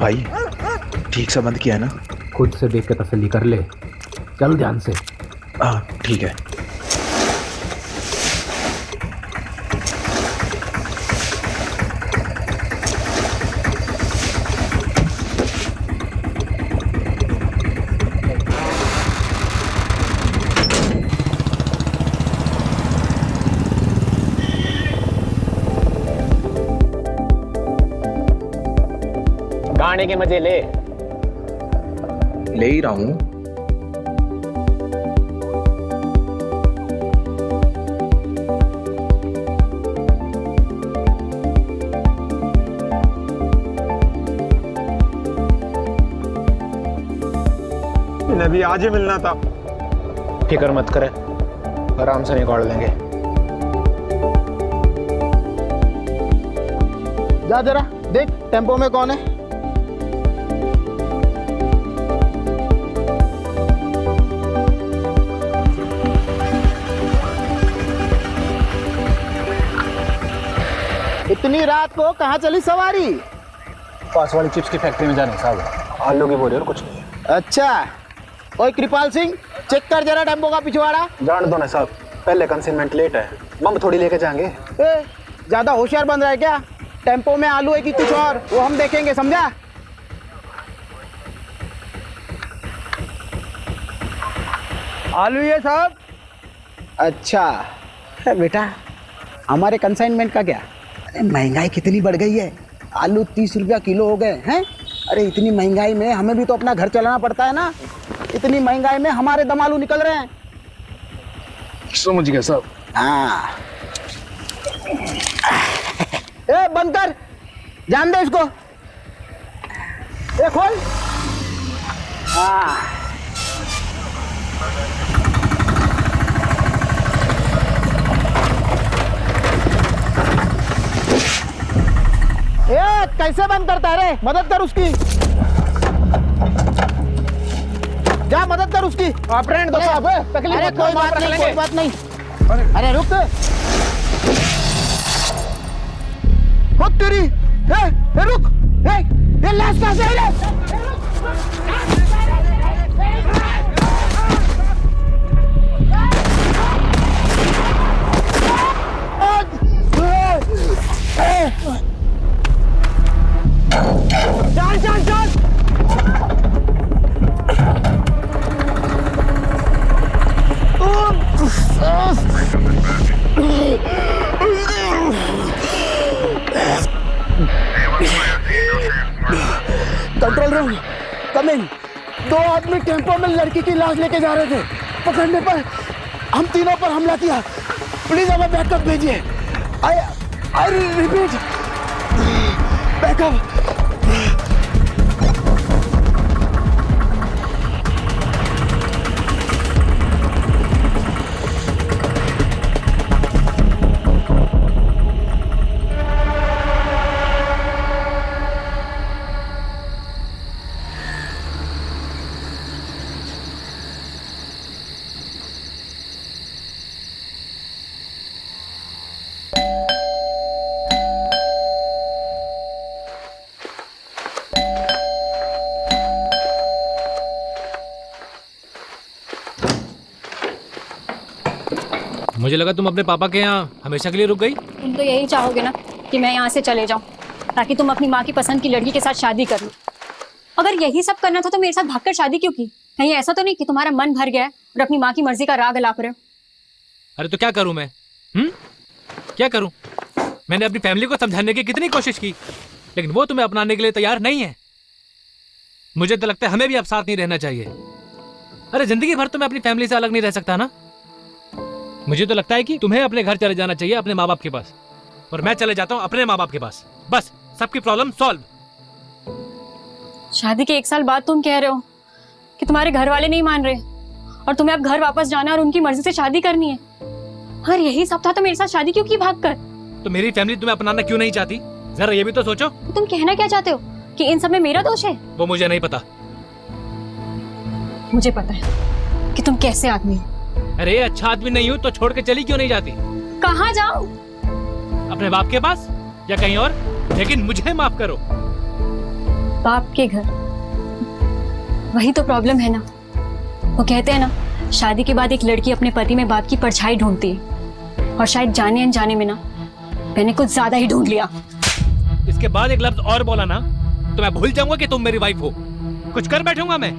भाई ठीक से बंद किया है ना? खुद से देख के तसल्ली कर ले, चल ध्यान से। हाँ ठीक है। गाने के मजे ले ही रहा हूँ। इन्हें भी आज ही मिलना था। फिक्र मत करे, आराम से निकाल लेंगे। जा जरा देख टेम्पो में कौन है। इतनी रात को कहाँ चली सवारी? पास वाली चिप्स की फैक्ट्री में जाने साहब, आलू की बोरी और कुछ नहीं। अच्छा, ओए कृपाल सिंह चेक कर जरा टेम्पो का पिछवाड़ा। जान दो ना साहब, पहले कंसाइनमेंट लेट है, बम थोड़ी लेके जाएंगे। ज्यादा होशियार बन रहा है क्या? टेम्पो में आलू है कि कुछ और, वो हम देखेंगे, समझा? आलू है साहब। अच्छा बेटा, हमारे कंसाइनमेंट का क्या? अरे महंगाई कितनी बढ़ गई है, आलू 30 रुपया किलो हो गए हैं। अरे इतनी महंगाई में हमें भी तो अपना घर चलाना पड़ता है ना। इतनी महंगाई में हमारे दम आलू निकल रहे हैं। समझ गया साहब। हाँ ए बंद कर, जान दे इसको। ए खोल। हाँ ए कैसे बंद करता है रे? मदद कर उसकी, जा मदद कर उसकी। आप रहने दो साहब, तकलीफ अरे मत कोई करो, बात आप रख नहीं, लेंगे। कोई बात नहीं। अरे रुक खुद तेरी। रुक, ये लाश कहाँ से आई रे? चल चल चल। कंट्रोल रूम कम इन। 2 आदमी टेम्पो में लड़की की लाश लेके जा रहे थे, पकड़ने पर हम तीनों पर हमला किया। प्लीज हमें बैकअप भेजिए। I repeat, backup. मुझे लगा तुम अपने पापा के यहाँ हमेशा के लिए रुक गई। तुम तो यही चाहोगे ना कि मैं यहाँ से चले जाऊँ, ताकि तुम अपनी माँ की पसंद की लड़की के साथ शादी कर लो। अगर यही सब करना था तो मेरे साथ भागकर शादी क्यों की? कहीं ऐसा तो नहीं कि तुम्हारा मन भर गया है और अपनी माँ की मर्जी का राग अलाप रहे हो? अरे तो क्या करूँ मैं? क्या करूँ? मैंने अपनी फैमिली को समझाने की कितनी कोशिश की, लेकिन वो तुम्हें अपनाने के लिए तैयार नहीं है। मुझे तो लगता है हमें भी अब साथ नहीं रहना चाहिए। अरे जिंदगी भर तो मैं अपनी फैमिली से अलग नहीं रह सकता ना। मुझे तो लगता है कि तुम्हें अपने घर चले जाना चाहिए, अपने माँ बाप के पास, और मैं चले जाता हूँ अपने माँ बाप के पास। बस सबकी प्रॉब्लम सॉल्व। शादी के 1 साल बाद तुम कह रहे हो कि तुम्हारे घर वाले नहीं मान रहे और तुम्हें अब घर वापस जाना और उनकी मर्जी से शादी करनी है। अगर यही सब था तो मेरे साथ शादी क्यों की भाग कर? तो मेरी फैमिली तुम्हें अपनाना क्यों नहीं चाहती? जरा ये भी तो सोचो। तो तुम कहना क्या चाहते हो कि इन सब में मेरा दोष है? वो मुझे नहीं पता। मुझे पता है कि तुम कैसे आदमी हो। अरे अच्छा आदमी नहीं हूँ तो छोड़ के चली क्यों नहीं जाती? कहाँ जाऊँ? अपने बाप के पास या कहीं और, लेकिन मुझे माफ करो। बाप के घर। वही तो प्रॉब्लम है ना। वो कहते हैं ना, शादी के बाद एक लड़की अपने पति में बाप की परछाई ढूंढती है, और शायद जाने अनजाने में ना मैंने कुछ ज्यादा ही ढूंढ लिया। इसके बाद एक लफ्ज और बोला ना तो मैं भूल जाऊंगा कि तुम मेरी वाइफ हो। कुछ कर बैठूंगा मैं।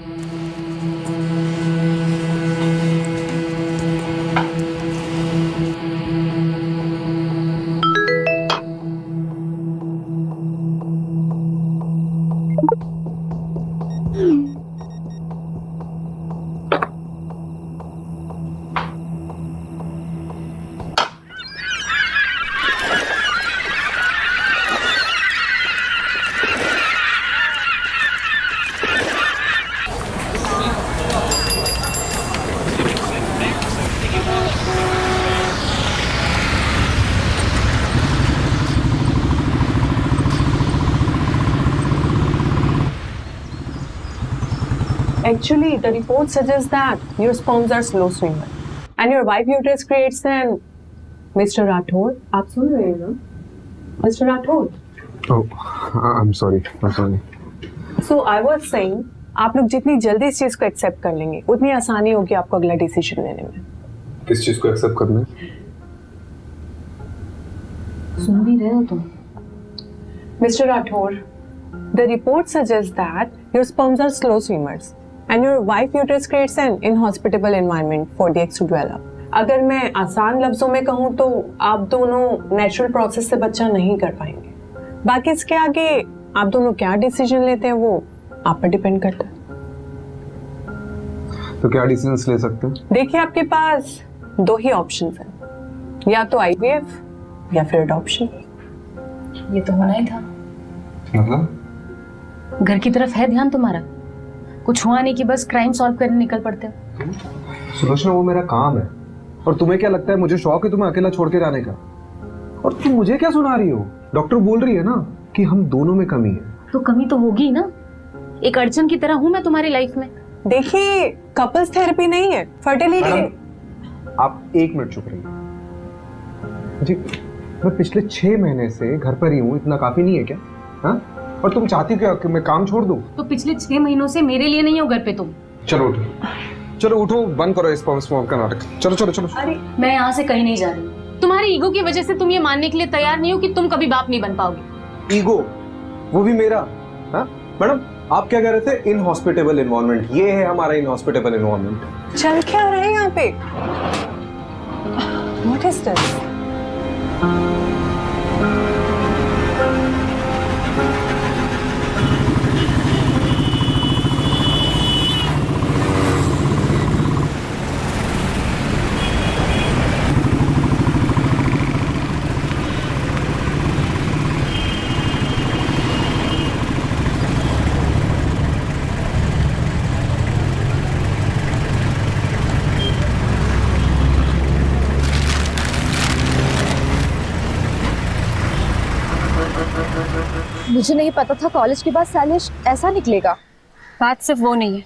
Actually, the report suggests that your sperms are slow swimmer and your wife uterus creates an Mr. Rathod. आप सुन रहे हैं ना? Mr. Rathod. Oh, I'm sorry. So I was saying, आप लोग जितनी जल्दी इस चीज को एक्सेप्ट कर लेंगे उतनी आसानी होगी आपको अगला डिसीजन लेने में। किस चीज को एक्सेप्ट करना है? सुन भी रहे हो तुम? Mr. Rathod, the report suggests that your sperms are slow swimmers and your wife uterus creates an inhospitable environment for the eggs to develop. अगर मैं आसान लफ्जों में कहूँ तो आप दोनों नेचुरल प्रोसेस से बच्चा नहीं कर पाएंगे। बाकी इसके आगे आप दोनों क्या डिसीजन लेते हैं वो आप पर डिपेंड करता है। तो क्या डिसीजंस ले सकते हैं? देखिए, आपके पास दो ही ऑप्शंस हैं, या तो आईवीएफ या फिर अडॉप्शन। ये तो होना ही था। मतलब घर की तरफ है ध्यान तुम्हारा, कुछ हुआ नहीं कि बस क्राइम सॉल्व करने निकल पड़ते हो। सुलोचना, वो मेरा काम है। और तुम्हें क्या लगता है मुझे शौक है तुम्हें अकेला छोड़ के जाने का? और तुम मुझे क्या सुना रही हो? डॉक्टर बोल रही है ना कि हम दोनों में कमी है। तो कमी तो होगी ना, एक अड़चन की तरह हूं मैं तुम्हारी लाइफ में। देखिए, कपल्स थेरेपी नहीं है, फर्टिलिटी। आप एक मिनट चुप रहिए जी। मैं पिछले 6 महीने से घर पर ही हूँ, इतना काफी नहीं है क्या? हाँ? और तुम चाहती हो क्या कि मैं काम छोड़ दूं? तो पिछले 6 महीनों से मेरे लिए नहीं हो घर पे तुम। चलो उठो, चलो उठो, बंद करो इस स्पर्म का नाटक। चलो चलो चलो। अरे मैं यहाँ से कहीं नहीं जा रही। तुम्हारी ईगो की वजह से तुम ये मानने के लिए तैयार नहीं हो कि तुम कभी बाप नहीं बन पाओगे। ईगो? वो भी मेरा? हाँ मैडम, आप क्या कह रहे थे? Inhospitable environment. ये है हमारा इनहॉस्पिटेबल एनवायरनमेंट। चल क्या रहा है यहाँ पे? What is this? मुझे नहीं पता था कॉलेज के बाद शैलेश ऐसा निकलेगा। बात सिर्फ वो नहीं है,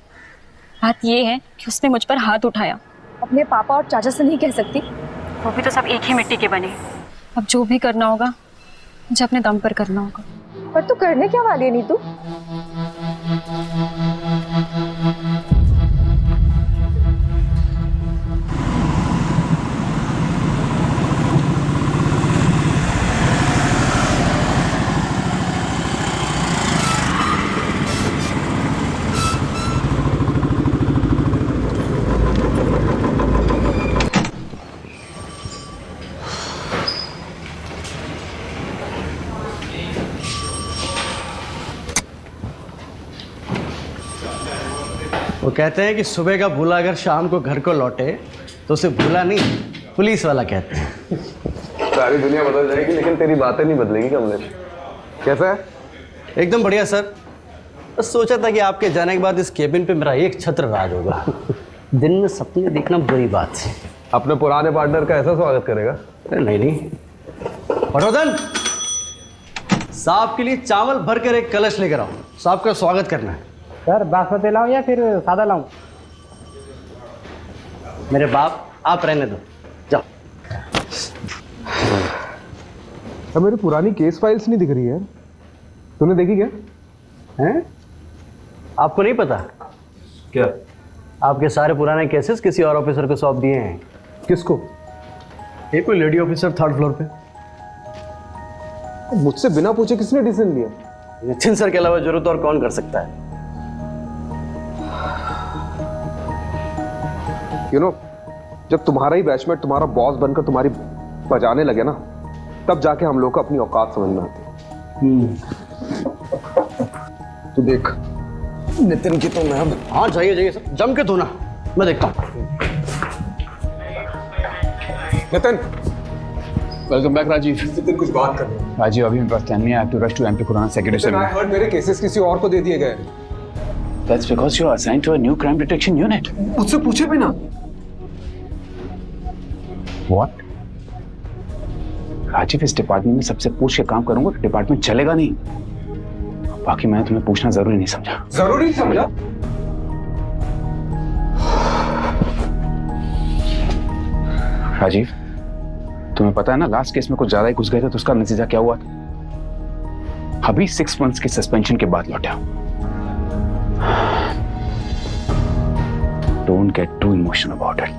बात ये है कि उसने मुझ पर हाथ उठाया। अपने पापा और चाचा से नहीं कह सकती? वो भी तो सब एक ही मिट्टी के बने। अब जो भी करना होगा मुझे अपने दम पर करना होगा। पर तू करने क्या वाली है नीतू? वो कहते हैं कि सुबह का भूला अगर शाम को घर को लौटे तो उसे भूला नहीं, पुलिस वाला कहते हैं। सारी दुनिया बदल जाएगी लेकिन तेरी बातें नहीं बदलेगी कमलेश। कैसा है? एकदम बढ़िया सर। बस सोचा था कि आपके जाने के बाद इस केबिन पे मेरा एक छत्र राज होगा। दिन में सपने देखना बुरी बात है। अपने पुराने पार्टनर का ऐसा स्वागत करेगा? नहीं नहीं, पटवर्धन साहब के लिए चावल भर कर एक कलश लेकर आओ, साहब का स्वागत करना है। सर बासमती लाऊं या फिर सादा लाऊं? मेरे बाप, आप रहने दो, जाओ। अब मेरी पुरानी केस फाइल्स नहीं दिख रही है, तूने देखी क्या? हैं? आपको नहीं पता क्या? आपके सारे पुराने केसेस किसी और ऑफिसर को सौंप दिए हैं। किसको? एक कोई लेडी ऑफिसर 3rd फ्लोर पे। मुझसे बिना पूछे किसने डिसीजन लिया? नितिन सर के अलावा जरूरत और कौन कर सकता है? जब तुम्हारा ही बैचमेट तुम्हारा बॉस बनकर तुम्हारी बजाने लगे ना, तब जाके हम लोग को अपनी औकात समझ में आती है। तो देख नितिन की तो मैं, हाँ जाइए सर, जम के धोना, मैं देखता हूँ। Nitin, welcome back Rajiv. नितिन कुछ बात कर रहे हैं। राजीव अभी मेरे पास टाइम नहीं है। I have to rush to MP Kurana Secretary Nitin, I heard मेरे केसेस किसी और को दे दिए गए। That's because you are assigned to a new crime detection unit. मुझसे पूछे भी ना। What? राजीव, इस डिपार्टमेंट में सबसे पूछ के काम करूंगा तो डिपार्टमेंट चलेगा नहीं। बाकी मैंने तुम्हें पूछना जरूरी नहीं समझा। जरूरी समझा? राजीव, तुम्हें पता है ना, लास्ट केस में कुछ ज्यादा ही घुस गए थे तो उसका नतीजा क्या हुआ था? अभी 6 months के सस्पेंशन के बाद लौटा। Don't get too emotional about it.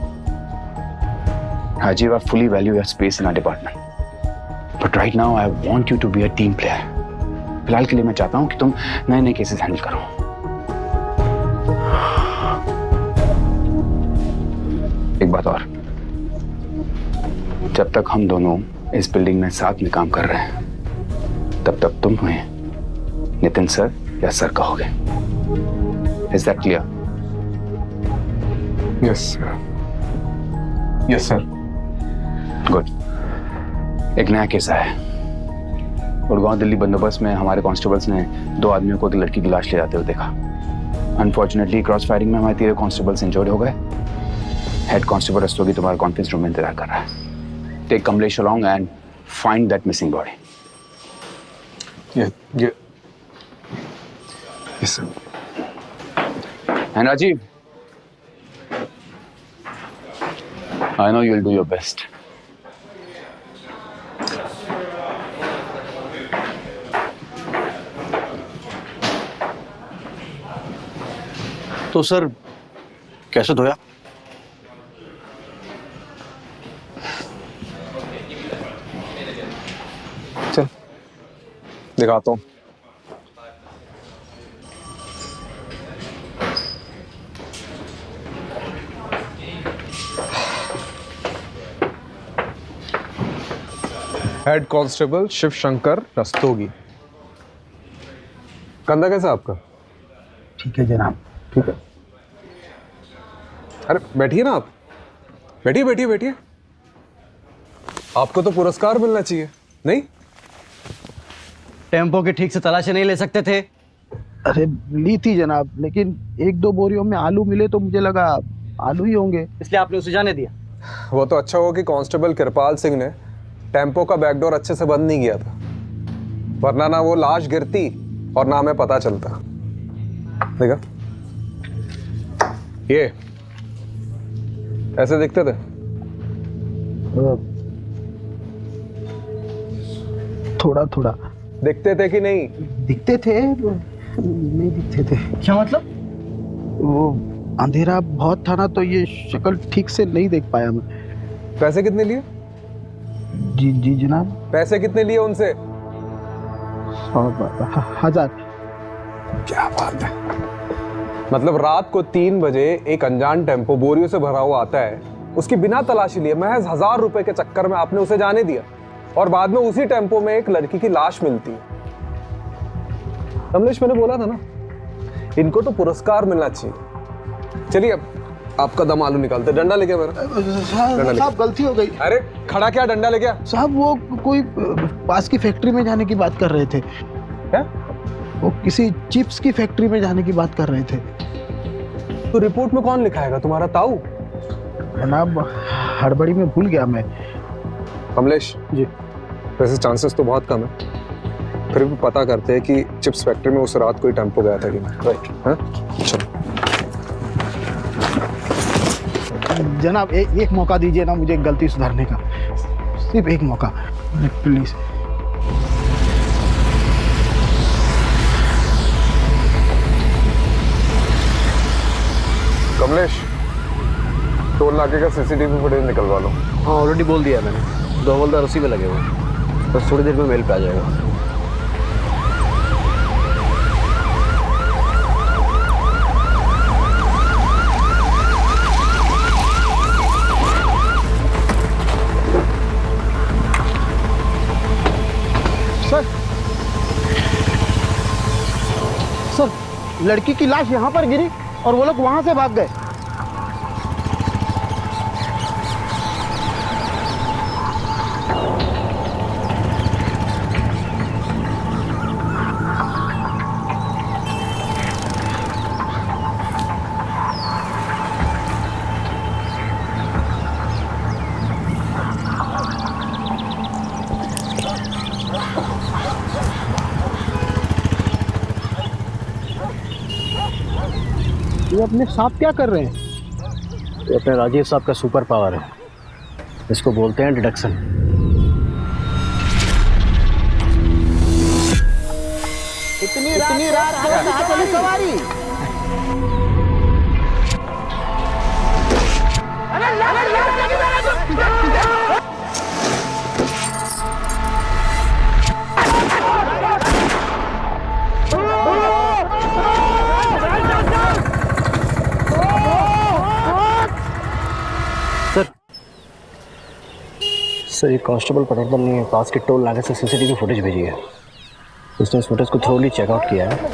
Rajiv, I fully value your space in our department. But right now, I want you to be a team player. फिलहाल के लिए मैं चाहता हूं कि तुम नए केसेस हैंडल करो। एक बात और, जब तक हम दोनों इस बिल्डिंग में साथ में काम कर रहे हैं, तब तक तुम हमें नितिन सर या सर कहोगे। Is that clear? Yes, sir. Yes, sir. Good. एक नया केस आया है। गुड़गांव दिल्ली बंदोबस्त में हमारे कांस्टेबल्स ने 2 आदमियों को लड़की की लाश ले जाते हुए देखा। अनफॉर्चुनेटली क्रॉस फायरिंग में हमारे 3 कांस्टेबल्स इंजर्ड हो गए। हेड कांस्टेबल रस्तोगी तुम्हारे कॉन्फ्रेंस रूम में इंतजार कर रहा है। Take Kamlesh along and find that missing body. Yes, sir. And Rajiv, I know you'll do your best. तो सर कैसे धोया? चल दिखाता हूँ। Head constable Shiv Shankar Rastogi. कंधा कैसा आपका? ठीक है जनाब। ठीक है। अरे बैठिए ना आप। बैठिए बैठिए बैठिए। आपको तो पुरस्कार मिलना चाहिए, नहीं? टेम्पो की ठीक से तलाशी नहीं ले सकते थे? अरे ली थी जनाब, लेकिन 1-2 बोरियों में आलू मिले तो मुझे लगा आलू ही होंगे, इसलिए आपने उसे जाने दिया। वो तो अच्छा हुआ कि कांस्टेबल कृपाल सिंह ने टेम्पो का बैकडोर अच्छे से बंद नहीं किया था, वरना ना वो लाश गिरती और ना हमें पता चलता। देखा, ये ऐसे दिखते थे। थोड़ा थोड़ा दिखते थे कि नहीं? दिखते थे, नहीं दिखते थे। क्या मतलब? वो अंधेरा बहुत था ना, तो ये शक्ल ठीक से नहीं देख पाया मैं। पैसे कितने लिए? जी जी जनाब। पैसे कितने लिए उनसे? 1000। क्या बात है। मतलब रात को 3 बजे एक अनजान टेम्पो बोरियों से भरा हुआ आता है, उसकी बिना तलाशी लिए महज 1000 रुपए के चक्कर में आपने उसे जाने दिया, और बाद में उसी टेम्पो में एक लड़की की लाश मिलती है। कमलेश, मैंने बोला था ना, इनको तो पुरस्कार मिलना चाहिए। चलिए अब आपका दम आलू निकालते। डंडा लेके मेरा। साहब गलती हो गई। अरे खड़ा क्या, डंडा लेके आ। साहब वो कोई पास की फैक्ट्री में जाने की बात कर रहे थे। क्या? वो किसी चिप्स की फैक्ट्री में जाने की बात कर रहे थे। तो रिपोर्ट में कौन लिखाएगा, तुम्हारा ताऊ? जनाब हड़बड़ी में भूल गया मैं। कमलेश जी, वैसे चांसेस तो बहुत कम है, फिर भी पता करते हैं कि चिप्स फैक्ट्री में उस रात कोई टेम्पो गया था कि नहीं। राइट? हाँ चलो। जनाब एक मौका दीजिए ना मुझे गलती सुधारने का, सिर्फ एक मौका प्लीज। कमलेश, टोल नाके का सीसीटीवी फुटेज निकलवा लो। हाँ ऑलरेडी बोल दिया मैंने, 2 हवलदार उसी में लगे हुए हैं, बस थोड़ी देर में मेल पे आ जाएगा। सर, लड़की की लाश यहाँ पर गिरी और वो लोग वहाँ से भाग गए। ये अपने साथ क्या कर रहे हैं? ये अपने राजीव साहब का सुपर पावर है, इसको बोलते हैं डिडक्शन। इतनी रात को कहाँ चली सवारी? सर ये कांस्टेबल पटवर्धन ने पास के टोल नाके से सीसीटीवी फुटेज भेजी है। उसने इस फुटेज को थ्रोली चेकआउट किया है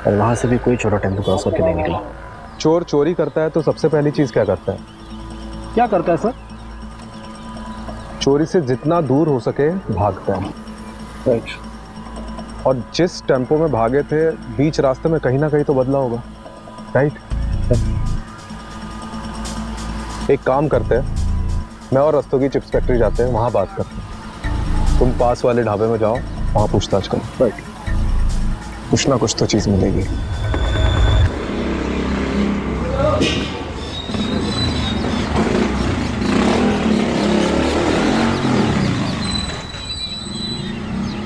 और वहाँ से भी कोई छोटा टेम्पो क्रॉस करके नहीं निकला। चोर चोरी करता है तो सबसे पहली चीज क्या करता है? क्या करता है सर? चोरी से जितना दूर हो सके भागता है। राइट। और जिस टेम्पो में भागे थे बीच रास्ते में कहीं ना कहीं तो बदला होगा, राइट? एक काम करते हैं, मैं और रस्तोगी चिप्स फैक्ट्री जाते हैं, वहां बात करते हैं। तुम पास वाले ढाबे में जाओ, वहां पूछताछ करो। राइट। कुछ ना कुछ तो चीज मिलेगी।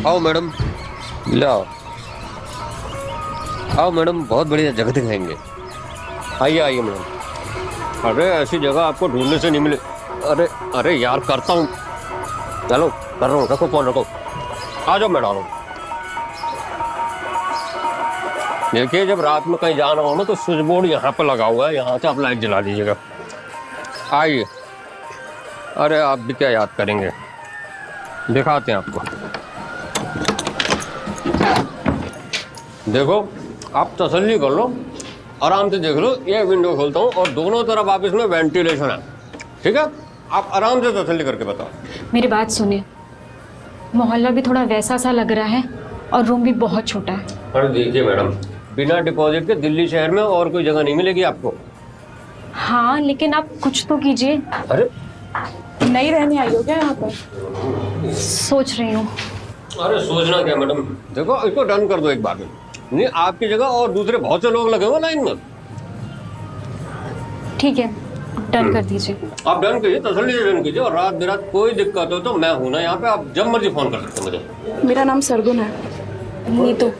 आओ मैडम, लाओ आओ मैडम, बहुत बढ़िया जगह दिखाएंगे। आइए आइए मैडम। अरे ऐसी जगह आपको ढूंढने से नहीं मिले। अरे अरे यार करता हूँ, चलो कर रहा हूँ, रखो फोन रखो, आ जाओ मैडम। देखिए जब रात में कहीं जाना हो ना तो स्विच बोर्ड यहाँ पर लगा हुआ है, यहाँ से आप लाइट जला दीजिएगा। आइए। अरे आप भी क्या याद करेंगे, दिखाते हैं आपको। देखो आप तसल्ली कर लो, आराम से देख लो। ये विंडो खोलता हूँ और दोनों तरफ आप इसमें वेंटिलेशन है, ठीक है? आप आराम से तसल्ली करके बताओ। मेरी बात सुनिए, मोहल्ला भी थोड़ा वैसा सा लग रहा है और रूम भी बहुत छोटा है। अरे देखिए मैडम, बिना डिपॉजिट के दिल्ली शहर में और कोई जगह नहीं मिलेगी आपको। हाँ लेकिन आप कुछ तो कीजिए। अरे नहीं रहने आई हो क्या यहाँ पर? सोच रही हूँ। अरे सोचना क्या मैडम, देखो इसको डन कर दो एक बार में। नहीं आपकी जगह और दूसरे बहुत से लोग लगे हुए लाइन में। ठीक है डन कर दीजिए। आप डन कीजिए, तसल्ली से डन कीजिए। और रात बिरात कोई दिक्कत हो तो मैं हूं ना यहाँ पे, आप जब मर्जी फोन कर सकते हैं मुझे। मेरा नाम सरगुन है। नीतू।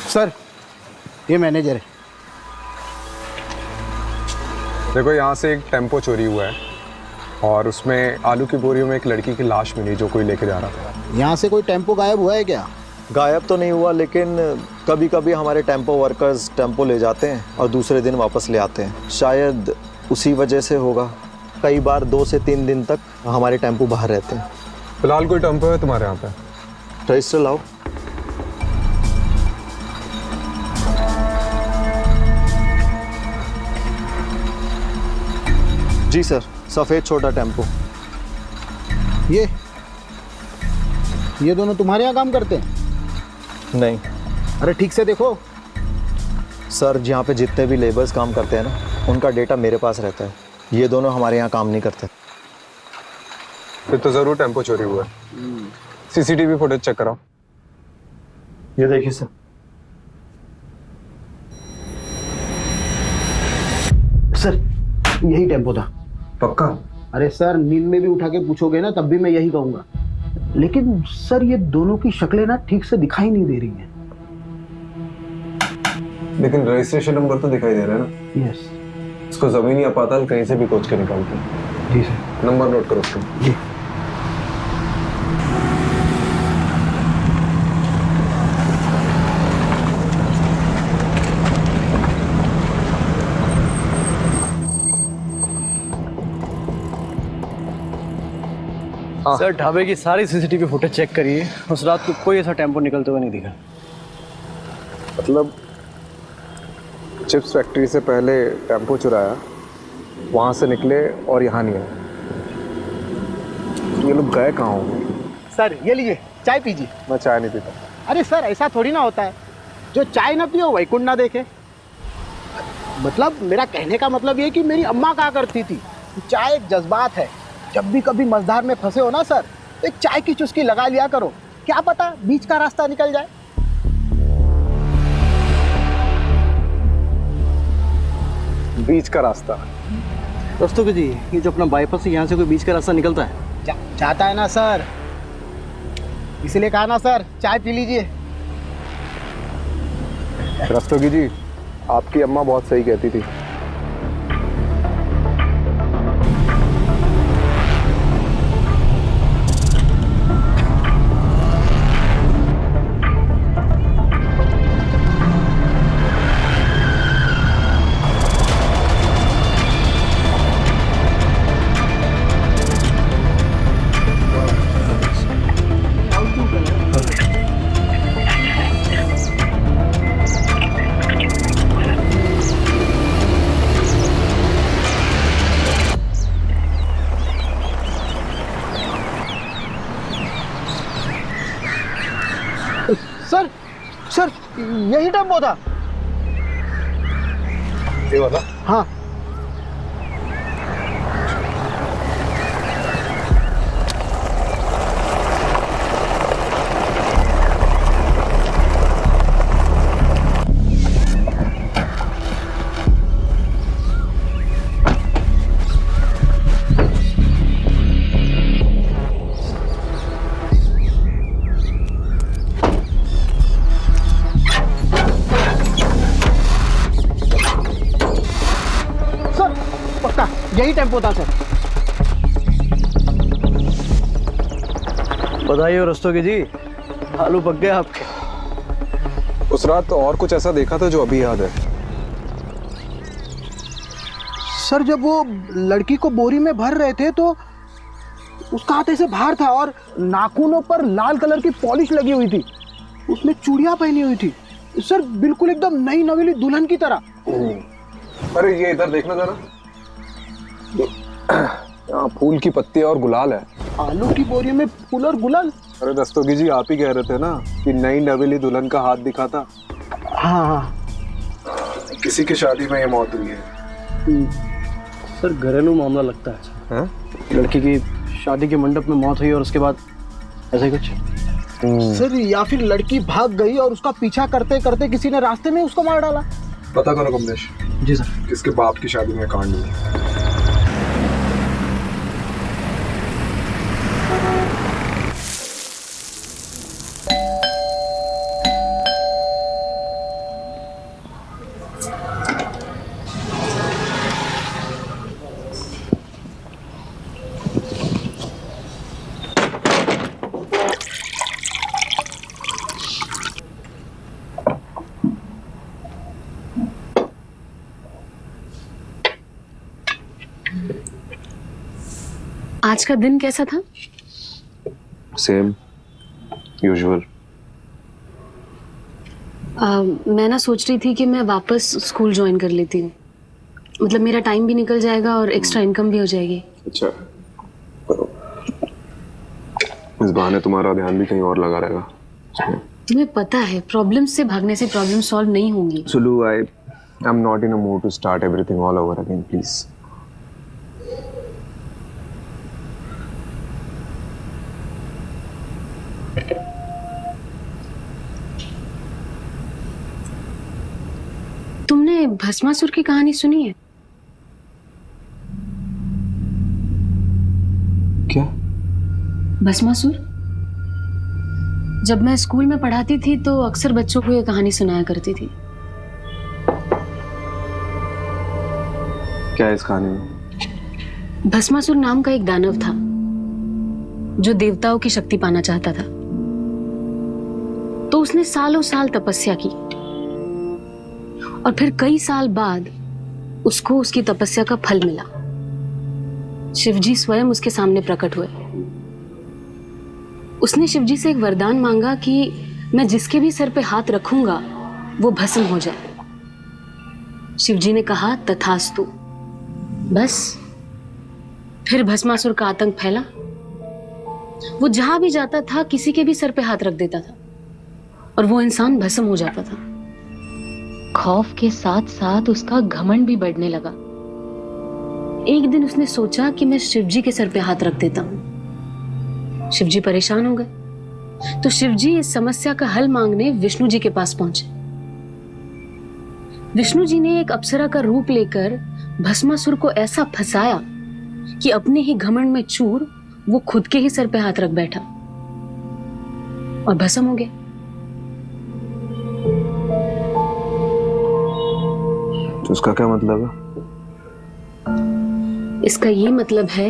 सर ये मैनेजर है। देखो यहाँ से एक टेम्पो चोरी हुआ है और उसमें आलू की बोरियों में एक लड़की की लाश मिली जो कोई लेके जा रहा था। यहाँ से कोई टेम्पो गायब हुआ है क्या? गायब तो नहीं हुआ, लेकिन कभी कभी हमारे टेम्पो वर्कर्स टेम्पो ले जाते हैं और दूसरे दिन वापस ले आते हैं। शायद उसी वजह से होगा। कई बार 2 से 3 दिन तक हमारे टेम्पो बाहर रहते हैं। फिलहाल कोई टेम्पो है तुम्हारे यहाँ पे? रजिस्टर लाओ। जी सर, सफ़ेद छोटा टेम्पो। ये दोनों तुम्हारे यहाँ काम करते हैं? नहीं। अरे ठीक से देखो। सर यहाँ पे जितने भी लेबर्स काम करते हैं ना, उनका डेटा मेरे पास रहता है। ये दोनों हमारे यहाँ काम नहीं करते। फिर तो ज़रूर टेम्पो चोरी हुआ है। सीसीटीवी फुटेज चेक कराओ। ये देखिए सर। सर यही टेम्पो था। पक्का? अरे सर नींद में भी उठा के पूछोगे ना तब भी मैं यही कहूंगा। लेकिन सर ये दोनों की शक्लें ना ठीक से दिखाई नहीं दे रही हैं। लेकिन रजिस्ट्रेशन नंबर तो दिखाई दे रहा है ना? यस। इसको जमीनी अपातल कहीं से भी खोज के निकालते हैं। जी सर। नंबर नोट करो उसका। जी। सर ढाबे की सारी सीसीटीवी फुटेज चेक करिए, उस रात को कोई ऐसा टेम्पो निकलते हुए नहीं दिखा। मतलब चिप्स फैक्ट्री से पहले टेम्पो चुराया, वहां से निकले और यहाँ नहीं आए। ये लोग गए कहाँ होंगे? सर ये लीजिए चाय पीजिए। मैं चाय नहीं पीता। अरे सर ऐसा थोड़ी ना होता है, जो चाय ना पियो वैकुंठ ना देखे। मतलब मेरा कहने का मतलब ये कि मेरी अम्मा कहा करती थी, चाय एक जज्बात है। जब भी कभी मझधार में फंसे हो ना सर, तो एक चाय की चुस्की लगा लिया करो, क्या पता बीच का रास्ता निकल जाए। बीच का रास्ता? दोस्तों जी ये जो अपना बाईपास है यहाँ से कोई बीच का रास्ता निकलता है? चाहता है ना सर, इसलिए कहा ना सर चाय पी लीजिए। रस्तोगी जी, आपकी अम्मा बहुत सही कहती थी। सर सर यही टेम्पो था। ये वाला? हाँ। यही टेम्पो था सर। बधाई हो रस्तोगी जी, आलू पक गए आपके। उस रात तो और कुछ ऐसा देखा था जो अभी याद है? सर जब वो लड़की को बोरी में भर रहे थे तो उसका हाथ ऐसे बाहर था और नाखूनों पर लाल कलर की पॉलिश लगी हुई थी, उसने चूड़ियां पहनी हुई थी सर, बिल्कुल एकदम नई नवेली दुल्हन की तरह। अरे ये इधर देखना जरा, यहाँ फूल की पत्ती और गुलाल है। आलू की बोरी में फूल और गुलाल? अरे दस्तोगी जी आप ही कह रहे थे ना कि नई नवेली दुल्हन का हाथ दिखा था। हाँ। किसी की शादी में ये मौत हुई है। सर घरेलू मामला लगता है। लड़की की शादी के मंडप में मौत हुई और उसके बाद ऐसे कुछ। सर या फिर लड़की भाग गई और उसका पीछा करते करते किसी ने रास्ते में उसको मार डाला। पता करो कमलेश। जी सर। किसके बाप की शादी में कांड हुआ? आज का दिन कैसा था? Same usual. मैं ना सोच रही थी कि मैं वापस स्कूल ज्वाइन कर लेती हूँ, मतलब मेरा टाइम भी निकल जाएगा और एक्स्ट्रा इनकम भी हो जाएगी। अच्छा करो, इस बहाने तुम्हारा ध्यान भी कहीं और लगा रहेगा। तुम्हें पता है प्रॉब्लम से भागने से प्रॉब्लम सॉल्व नहीं होंगी। Sulu, I am not in a mood to start everything all over again, please. Bhasmasur की कहानी सुनी है? क्या? भस्मासुर? जब मैं स्कूल में पढ़ाती थी तो अक्सर बच्चों को ये कहानी सुनाया करती थी। क्या है इस कहानी में? भस्मासुर नाम का एक दानव था जो देवताओं की शक्ति पाना चाहता था। तो उसने सालों साल तपस्या की और फिर कई साल बाद उसको उसकी तपस्या का फल मिला। शिवजी स्वयं उसके सामने प्रकट हुए। उसने शिवजी से एक वरदान मांगा कि मैं जिसके भी सर पे हाथ रखूंगा वो भस्म हो जाए। शिवजी ने कहा तथास्तु। बस फिर भस्मासुर का आतंक फैला। वो जहां भी जाता था किसी के भी सर पे हाथ रख देता था और वो इंसान भस्म हो जाता था। खौफ के साथ साथ उसका घमंड भी बढ़ने लगा। एक दिन उसने सोचा कि मैं शिवजी के सर पे हाथ रख देता हूं। शिवजी परेशान हो गए तो शिवजी इस समस्या का हल मांगने विष्णु जी के पास पहुंचे। विष्णु जी ने एक अप्सरा का रूप लेकर भस्मासुर को ऐसा फंसाया कि अपने ही घमंड में चूर वो खुद के ही सर पे हाथ रख बैठा और भस्म हो गया। तो उसका क्या मतलब है? इसका ये मतलब है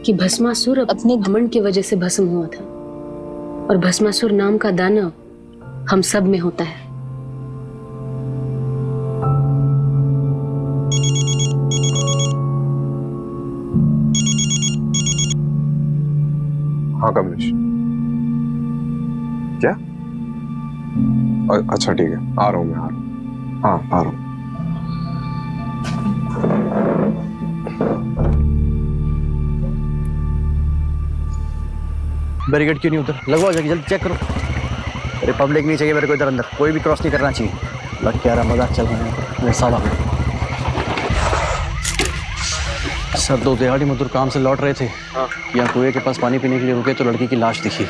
कि भस्मासुर अपने घमंड की वजह से भस्म हुआ था और भस्मासुर नाम का दानव हम सब में होता है। हाँ कमलेश, क्या? अच्छा ठीक है, आ रहा हूँ मैं, आ रहा हूँ। हाँ आ रहा हूँ। बैरिकेड क्यों नहीं उधर? लगवाओ जल्दी जल्दी, चेक करो। अरे पब्लिक नहीं चाहिए मेरे को इधर अंदर, कोई भी क्रॉस नहीं करना चाहिए। लग क्या रहा, मजाक चल रहा है मेरे साला में। सर 2 दिहाड़ी मजदूर काम से लौट रहे थे, यहाँ कुएं के पास पानी पीने के लिए रुके तो लड़की की लाश दिखी।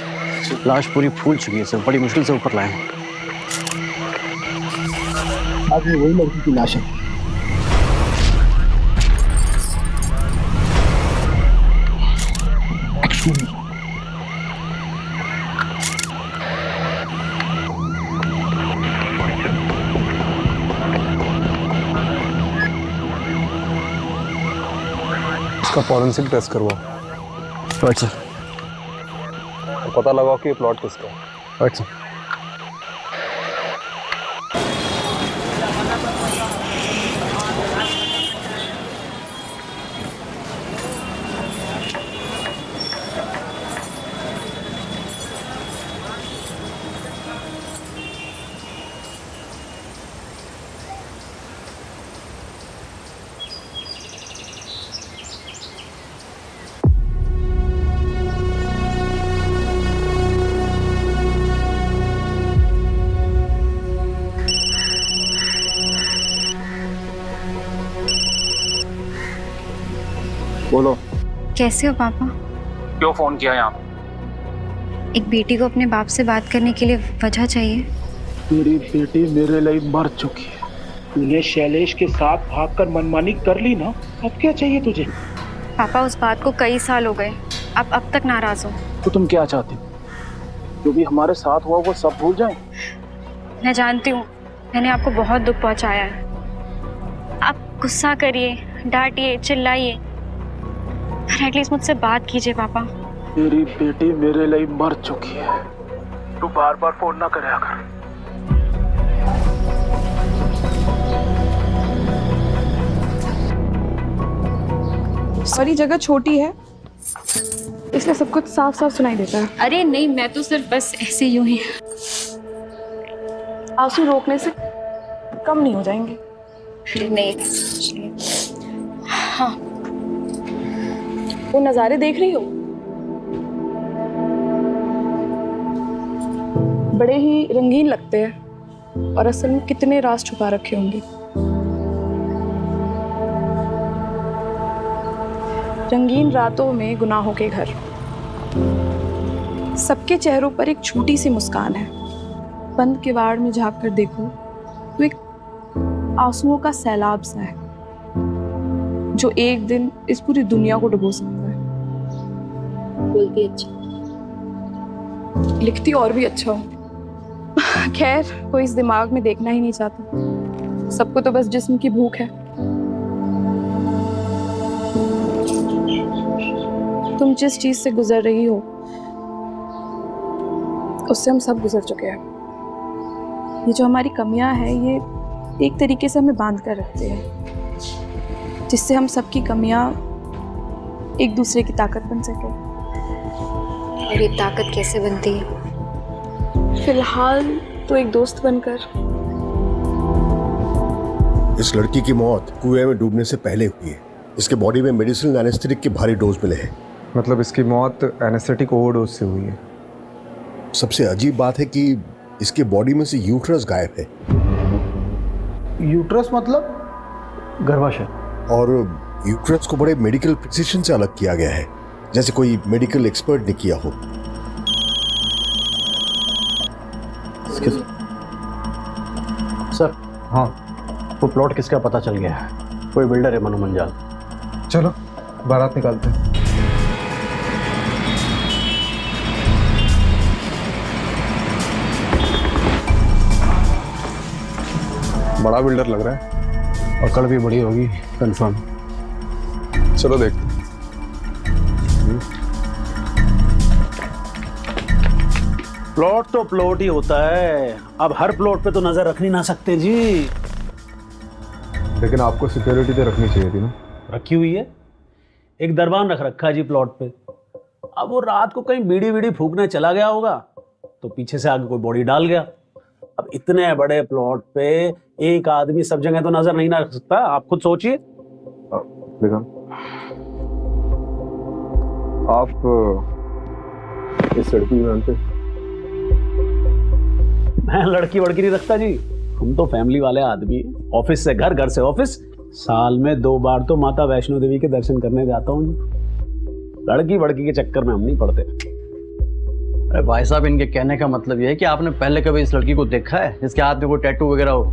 लाश पूरी फूल चुकी है सर, बड़ी मुश्किल से ऊपर लाए। आज वही लड़की की लाश है। इसका फॉरेंसिक टेस्ट करवाओ। Right sir. पता लगाओ कि ये प्लॉट किसका है। Right sir. बोलो। कैसे हो पापा? क्यों फोन किया यहाँ? एक बेटी को अपने बाप से बात करने के लिए वजह चाहिए। तेरी बेटी मेरे लिए मर चुकी है। तूने शैलेश के साथ भागकर मनमानी कर ली ना, अब क्या चाहिए तुझे? पापा उस बात को कई साल हो गए, आप अब तक नाराज हो। तो तुम क्या चाहती हो? जो भी हमारे साथ हुआ वो सब भूल जाए? मैं जानती हूँ मैंने आपको बहुत दुख पहुँचाया है। आप गुस्सा करिए, डांटिए, चिल्लाइए, एटलीस्ट मुझसे बात कीजिए पापा। तेरी बेटी मेरे लिए मर चुकी है, तू बार बार फोन ना करे अगर। सॉरी, जगह छोटी है इसलिए सब कुछ साफ साफ सुनाई देता है। अरे नहीं, मैं तो सिर्फ बस ऐसे यूं ही। आंसू रोकने से कम नहीं हो जाएंगे। नहीं, हाँ वो नज़ारे देख रही हो, बड़े ही रंगीन लगते हैं और असल में कितने राज छुपा रखे होंगे। रंगीन रातों में गुनाहों के घर, सबके चेहरों पर एक छोटी सी मुस्कान है। बंद किवाड़ में झांक कर देखो तो एक आंसुओं का सैलाब सा है जो एक दिन इस पूरी दुनिया को डुबो सकता है। बोलती अच्छा, लिखती और भी अच्छा हो। खैर, कोई इस दिमाग में देखना ही नहीं चाहता। सबको तो बस जिस्म की भूख है। तुम जिस चीज से गुजर रही हो उससे हम सब गुजर चुके हैं। ये जो हमारी कमियां हैं ये एक तरीके से हमें बांध कर रखते हैं, जिससे हम सबकी कमियां एक दूसरे की ताकत बन सके। और ये ताकत कैसे बनती है? फिलहाल तो एक दोस्त बनकर। इस लड़की की मौत कुएं में डूबने से पहले हुई है। इसके बॉडी में मेडिसिनल एनेस्थेटिक के भारी डोज मिले हैं। मतलब इसकी मौत एनेस्थेटिक ओवरडोज से हुई है। सबसे अजीब बात है कि इसके बॉडी में से यूट्रस गायब है। यूट्रस मतलब गर्भाशय। और यूट्रस को बड़े मेडिकल प्रिसिशन से अलग किया गया है, जैसे कोई मेडिकल एक्सपर्ट ने किया हो। सर, हाँ, वो प्लॉट किसका पता चल गया है। कोई बिल्डर है, मनु मंजाल। चलो बारात निकालते हैं। बड़ा बिल्डर लग रहा है। पकड़ भी बड़ी होगी, कंफर्म। चलो देखते हैं। प्लॉट तो प्लॉट ही होता है। अब हर प्लॉट पे तो नजर रख नहीं ना सकते जी। लेकिन आपको सिक्योरिटी तो रखनी चाहिए थी ना। रखी हुई है, एक दरबान रख रखा है जी प्लॉट पे। अब वो रात को कहीं बीड़ी बीड़ी फूकने चला गया होगा तो पीछे से आगे कोई बॉडी डाल गया। अब इतने बड़े प्लॉट पे एक आदमी सब जगह तो नजर नहीं ना रख सकता। आप खुद सोचिए। बेगम, आप इस लड़की को जानते? मैं लड़की वड़की नहीं रखता जी। हम तो फैमिली वाले आदमी हैं। ऑफिस से घर, घर से ऑफिस। साल में 2 बार तो माता वैष्णो देवी के दर्शन करने जाता हूँ। लड़की वड़की के चक्कर में हम नहीं पड़ते। अरे भाई साहब, इनके कहने का मतलब ये है कि आपने पहले कभी इस लड़की को देखा है जिसके हाथ में कोई टैटू वगैरह हो?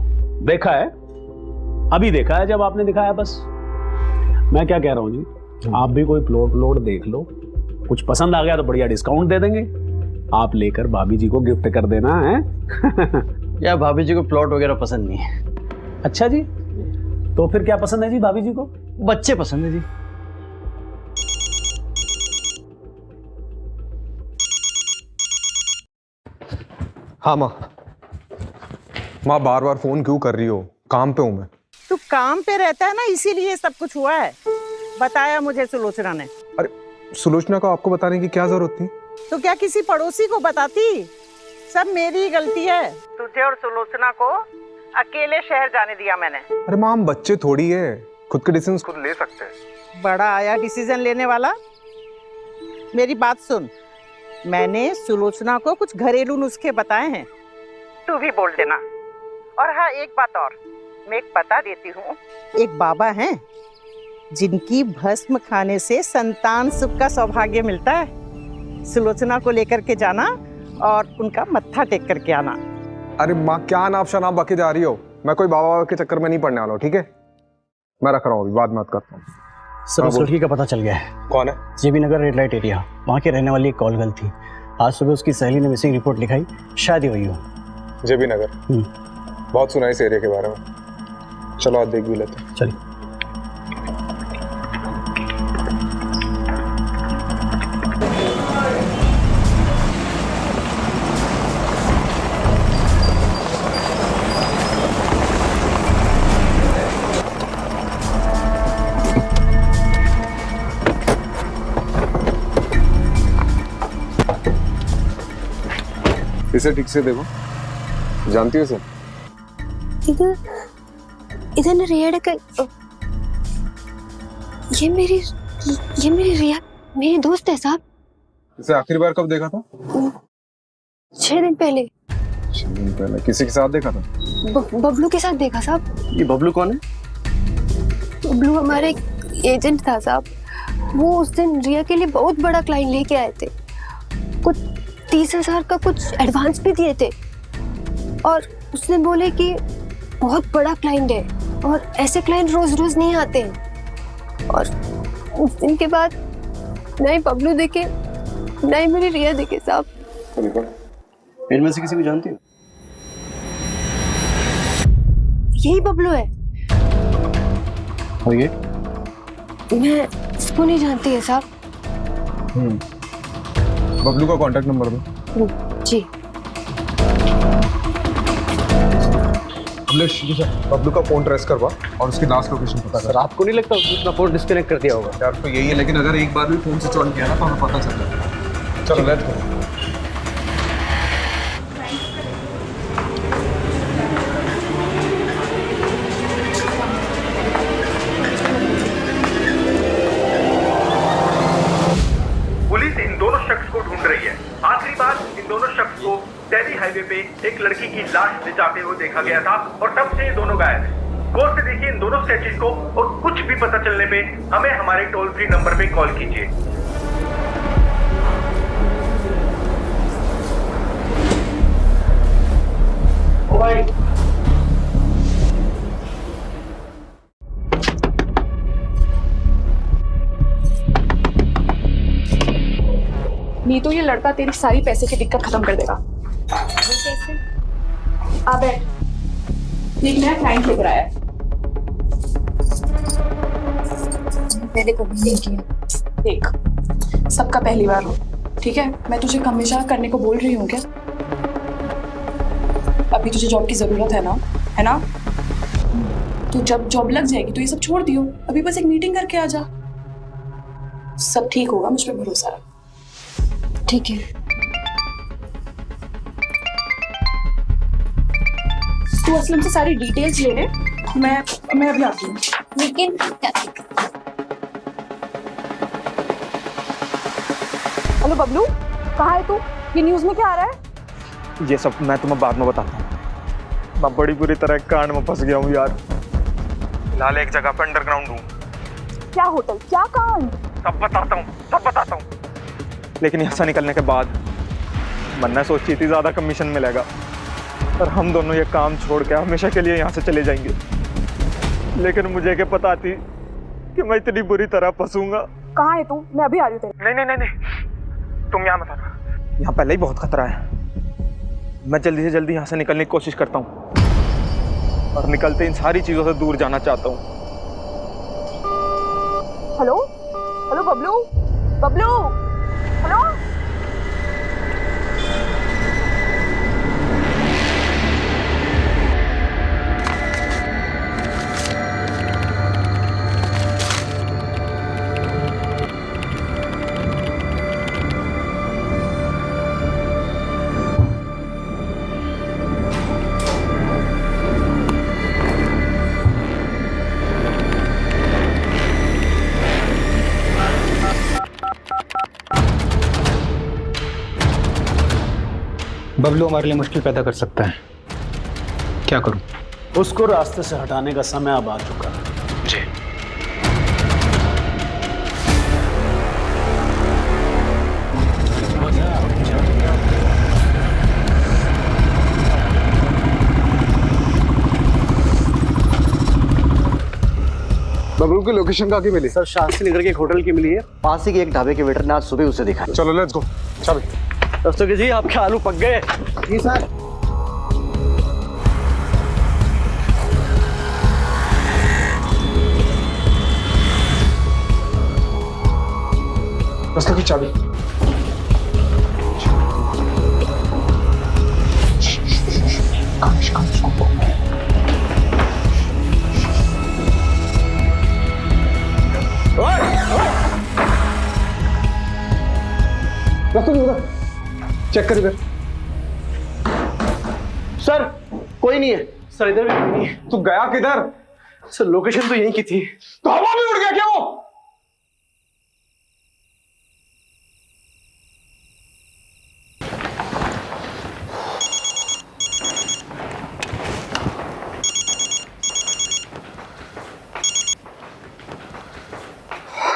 देखा है, अभी देखा है जब आपने दिखाया। बस मैं क्या कह रहा हूँ जी, आप भी कोई प्लॉट देख लो, कुछ पसंद आ गया तो बढ़िया डिस्काउंट दे देंगे। आप लेकर भाभी जी को गिफ्ट कर देना है। या भाभी जी को प्लॉट वगैरह पसंद नहीं है। अच्छा जी, तो फिर क्या पसंद है जी भाभी जी को? बच्चे पसंद है जी। हाँ माँ बार बार फोन क्यों कर रही हो? काम पे हूँ मैं। तू काम पे रहता है ना, इसीलिए सब कुछ हुआ है। बताया मुझे सुलोचना ने। अरे सुलोचना को आपको बताने की क्या जरूरत थी? तो क्या किसी पड़ोसी को बताती? सब मेरी गलती है। तुझे और सुलोचना को अकेले शहर जाने दिया मैंने। अरे माँ, हम बच्चे थोड़ी है, खुद के डिसीजन खुद ले सकते हैं। बड़ा आया डिसीजन लेने वाला। मेरी बात सुन, मैंने सुलोचना को कुछ घरेलू नुस्खे बताए हैं, तू भी बोल देना। और हाँ, एक बात और मैं एक बता देती हूँ। एक बाबा हैं जिनकी भस्म खाने से संतान सुख का सौभाग्य मिलता है। सुलोचना को लेकर के जाना और उनका मत्था टेक करके आना। अरे माँ, क्या नाप शनाप बाकी जा रही हो? मैं कोई बाबा के चक्कर में नहीं पड़ने वाला हूँ, ठीक है? मैं रख रहा हूँ, अभी बाद में बात करता हूँ। सर, उस लड़की का पता चल गया है। कौन है? जेबी नगर रेड लाइट एरिया, वहाँ के रहने वाली एक कॉल गर्ल थी। आज सुबह उसकी सहेली ने मिसिंग रिपोर्ट लिखाई, शायद ही हुई हो। जेबी नगर? बहुत सुना इस एरिया के बारे में। चलो आज देख भी लेते हैं। चलिए। इसे ठीक से देखो, जानती हो इसे? इधर न रिया ये मेरी रिया मेरी दोस्त है साहब। इसे आखिरी बार कब देखा था? 6 दिन पहले। 6 दिन पहले किसी के साथ देखा था? बबलू के साथ देखा साहब। ये बबलू कौन है? बबलू हमारे एजेंट था साहब। वो उस दिन रिया के लिए बहुत बड़ा क्लाइंट लेके आए थे। कुछ 30,000 का कुछ एडवांस भी दिए थे और उसने बोले कि बहुत बड़ा क्लाइंट है, और ऐसे क्लाइंट रोज रोज नहीं आते हैं। और उस दिन के बाद नहीं बबलू देखे, नहीं मेरी रिया देखे साहब। इनमें से किसी को जानती हो? यही बबलू है। और ये? मैं इसको नहीं जानती है साहब। बबलू का कांटेक्ट नंबर दो। जी। कमलेश, बबलू का फोन ट्रेस करवा और उसकी लास्ट लोकेशन पता कर। आपको नहीं लगता उसने अपना फोन डिस्कनेक्ट कर दिया होगा? यार तो यही है, लेकिन अगर एक बार भी फोन स्विच ऑन किया ना तो हमें पता चल जाएगा। चलो लेट्स गो। पुलिस इन दोनों शख्स को ढूंढ रही है। आखिरी बार इन दोनों शख्स को दिल्ली हाईवे पे एक लड़की की लाश ले जाते हुए देखा गया था और तब से ये दोनों गायब हैं। गौर से देखिए इन दोनों स्केचेस को और कुछ भी पता चलने पे हमें हमारे टोल फ्री नंबर पे कॉल कीजिए। ओ भाई, नहीं तो ये लड़का तेरी सारी पैसे की दिक्कत खत्म कर देगा। आ बैठ, एक नया क्लाइंट लेकर आया है। पहले कभी नहीं किया। देख, सबका पहली बार हो, ठीक है? मैं तुझे हमेशा करने को बोल रही हूँ क्या? अभी तुझे जॉब की जरूरत है ना? है ना? तो जब जॉब लग जाएगी तो ये सब छोड़ दियो। अभी बस एक मीटिंग करके आ जा, सब ठीक होगा, मुझ पर भरोसा रख। ठीक है। तू असलम से सारी डिटेल्स ले ले, मैं अभी आती हूँ। लेकिन हेलो बबलू, कहाँ है तू? ये न्यूज़ में क्या आ रहा है? ये सब मैं तुम्हें बाद में बताता हूँ। मैं बड़ी बुरी तरह कांड में फंस गया हूँ यार। फिलहाल एक जगह पे अंडरग्राउंड हूँ। क्या होटल, क्या कांड? सब बताता हूँ। लेकिन यहाँ से निकलने के बाद मन्ना सोची थी ज्यादा कमीशन मिलेगा, पर हम दोनों ये काम छोड़ के हमेशा के लिए यहाँ से चले जाएंगे। लेकिन मुझे क्या पता थी कि मैं इतनी बुरी तरह फंसूंगा। कहाँ है तू? मैं अभी आ रही हूँ तेरे। नहीं, तुम यहाँ मत आना। यहाँ पहले ही बहुत खतरा है। मैं जल्दी से जल्दी यहाँ से निकलने की कोशिश करता हूँ और निकलते इन सारी चीजों से दूर जाना चाहता हूँ। Hello Bablu, hello. बबलू हमारे लिए मुश्किल पैदा कर सकता है, क्या करूं? उसको रास्ते से हटाने का समय अब आ चुका है। जी। बबलू की लोकेशन कहाँ की मिली? सर, शास्त्री नगर के एक होटल की मिली है, पास ही के एक ढाबे के वेटर ने आज सुबह उसे देखा। चलो लेट्स गो। चल दोस्तों जी, आपके आलू पक गए। जी सर। रास्ते की चाबी। चेक कर इधर। सर कोई नहीं है। सर इधर भी कोई नहीं है। तू गया किधर? सर लोकेशन तो यहीं की थी। तो हवा में उड़ गया क्या वो?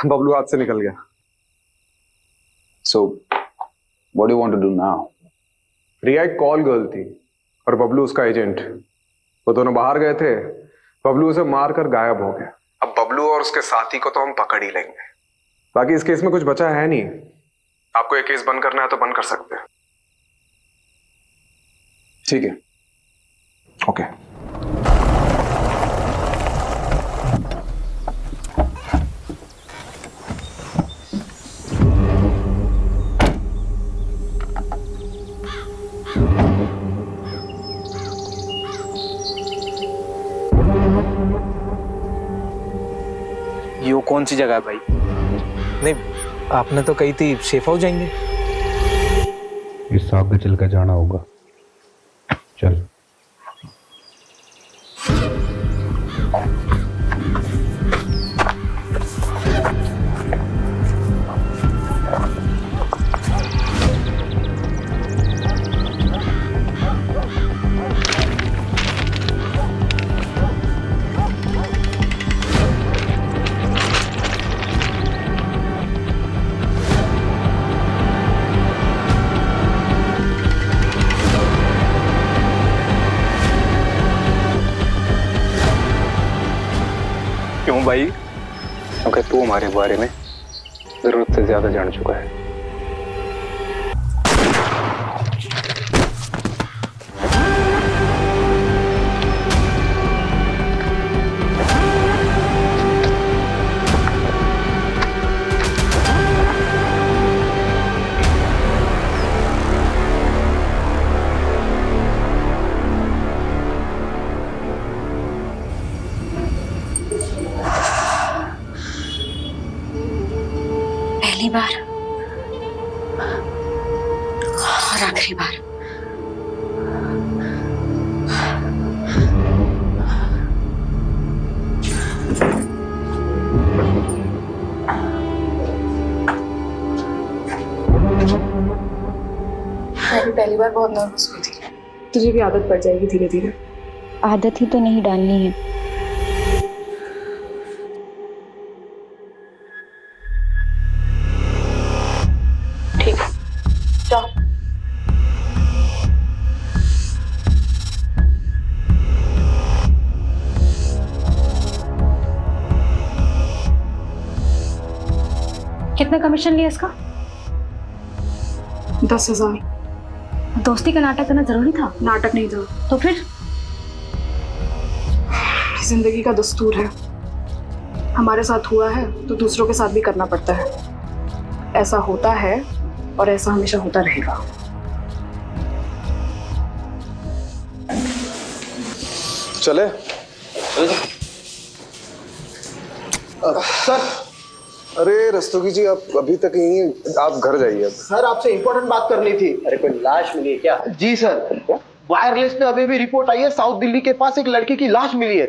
बबलू हाथ से निकल गया। So, what do you want to do now? रिया एक कॉल गर्ल थी और बबलू उसका एजेंट। वो दोनों बाहर गए थे, बबलू उसे मारकर गायब हो गया। अब बबलू और उसके साथी को तो हम पकड़ ही लेंगे। बाकी इस केस में कुछ बचा है नहीं। आपको ये केस बंद करना है तो बंद कर सकते हैं। ठीक है, ओके। ये कौन सी जगह है भाई? नहीं, आपने तो कही थी सेफ हाउस जाएंगे। इस आगे चल कर जाना होगा। चल। क्यों भाई? अगर तू हमारे बारे में जरूरत से ज्यादा जान चुका है। पहली बार और आखिरी बार। मैं भी पहली बार बहुत नर्वस हुई थी। तुझे भी आदत पड़ जाएगी धीरे धीरे। आदत ही तो नहीं डालनी है। ठीक है, जाओ। कितना कमीशन लिया इसका? 10,000। दोस्ती का नाटक करना जरूरी था? नाटक नहीं था तो फिर? जिंदगी का दस्तूर है, हमारे साथ हुआ है तो दूसरों के साथ भी करना पड़ता है। ऐसा होता है और ऐसा हमेशा होता रहेगा। चले? सर, अरे रस्तोगी जी, आप अभी तक यहीं हैं? आप घर जाइए अब। सर आपसे इंपॉर्टेंट बात करनी थी। अरे कोई लाश मिली है क्या? जी सर, वायरलेस में अभी भी रिपोर्ट आई है, साउथ दिल्ली के पास एक लड़की की लाश मिली है।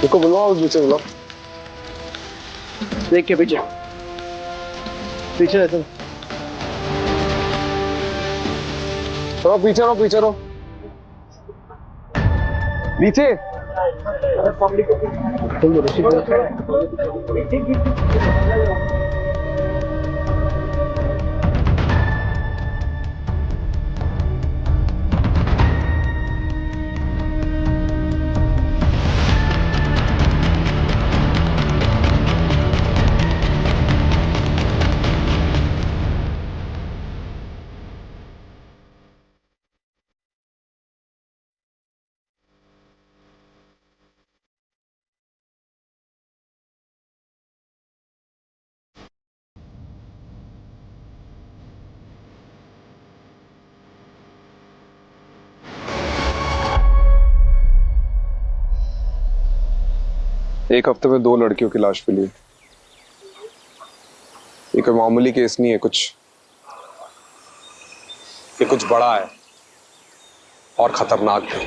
देखो, बुलवाओ पीछे, बुलाओ। देख के पीछे पीछे है तुम। रहो पीछे, रहो पीछे, रहो नीचे। एक हफ्ते में 2 लड़कियों की लाश मिली। ये कोई मामूली केस नहीं है, ये कुछ बड़ा है और खतरनाक है।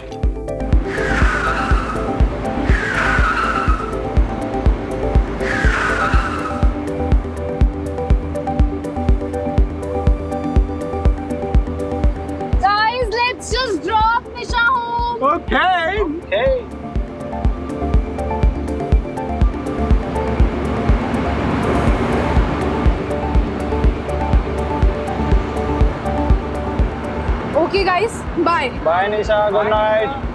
Okay guys, bye. Bye Nisha, good night.